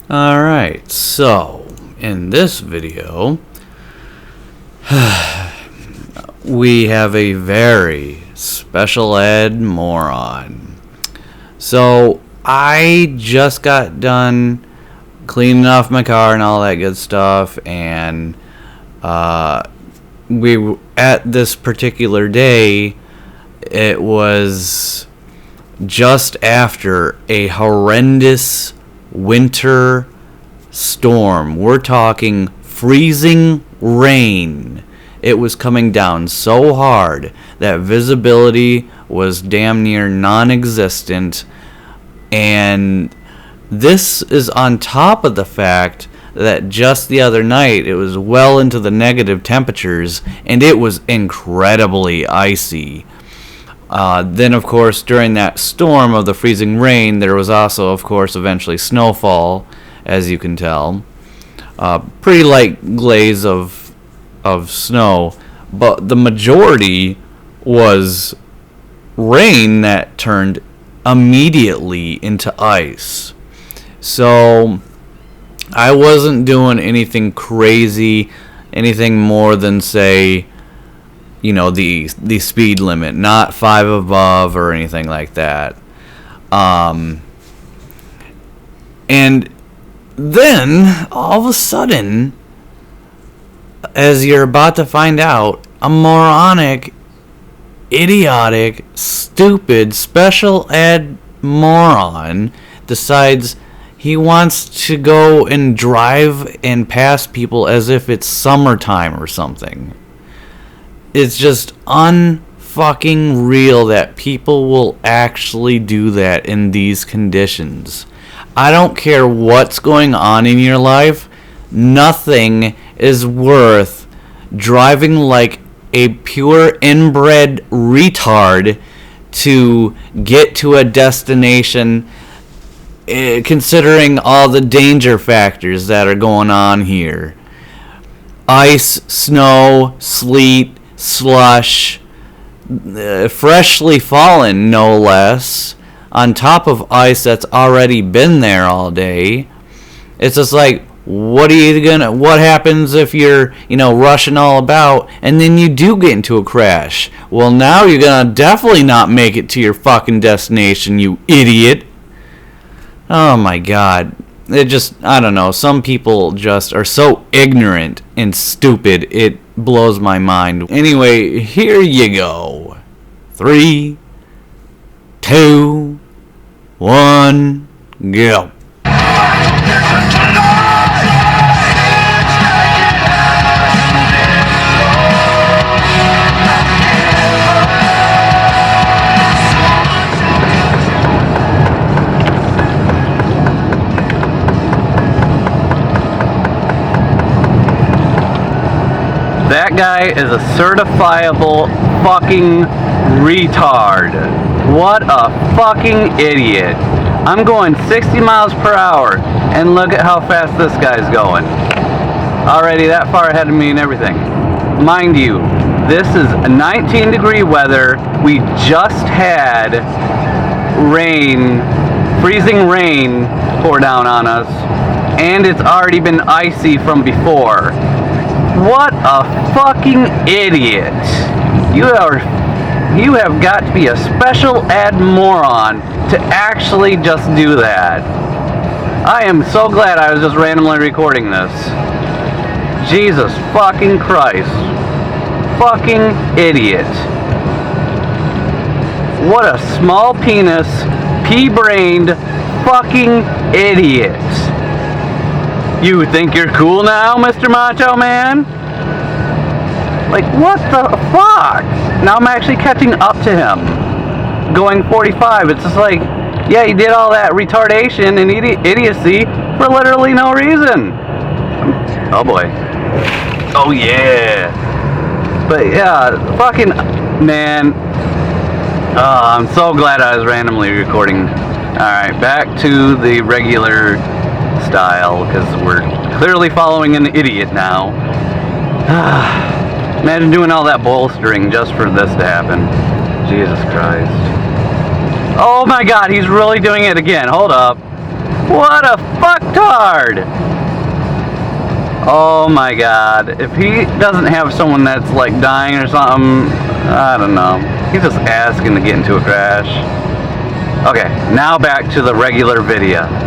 Alright, so in this video, we have a very special ed moron. So I just got done cleaning off my car and all that good stuff, and we at this particular day, it was just after a horrendous winter storm. We're talking freezing rain. It was coming down so hard that visibility was damn near non-existent, and this is on top of the fact that just the other night it was well into the negative temperatures and it was incredibly icy. Then, of course, during that storm of the freezing rain, there was also, of course, eventually snowfall, as you can tell. Pretty light glaze of snow, but the majority was rain that turned immediately into ice. So I wasn't doing anything crazy, anything more than, say, the speed limit, not 5 above or anything like that. And then all of a sudden, as you're about to find out, a moronic, idiotic, stupid special ed moron decides he wants to go and drive and pass people as if it's summertime or something. It's just unfucking real that people will actually do that in these conditions. I don't care what's going on in your life. Nothing is worth driving like a pure inbred retard to get to a destination, considering all the danger factors that are going on here. Ice, snow, sleet, slush, freshly fallen, no less, on top of ice that's already been there all day. It's just like, what happens if you're, rushing all about and then you do get into a crash? Well, now you're gonna definitely not make it to your fucking destination, you idiot. Oh my god. I don't know, some people just are so ignorant and stupid, it blows my mind. Anyway, here you go. 3, 2, 1, go. That guy is a certifiable fucking retard. What a fucking idiot. I'm going 60 miles per hour, and look at how fast this guy's going. Already that far ahead of me and everything. Mind you, this is 19-degree weather. We just had rain, freezing rain pour down on us, and it's already been icy from before. What a fucking idiot. You have got to be a special ed moron to actually just do that. I am so glad I was just randomly recording this. Jesus fucking Christ. Fucking idiot. What a small penis, pea-brained fucking idiot. You think you're cool now, Mr. Macho Man? Like, what the fuck? Now I'm actually catching up to him. Going 45. It's just like, yeah, he did all that retardation and idiocy for literally no reason. Oh boy. Oh yeah. But yeah, fucking, man. I'm so glad I was randomly recording. Alright, back to the regular style, because we're clearly following an idiot now. Imagine doing all that bolstering just for this to happen. Jesus Christ. Oh my god, he's really doing it again. Hold up. What a fucktard! Oh my god. If he doesn't have someone that's like dying or something, I don't know. He's just asking to get into a crash. Okay, now back to the regular video.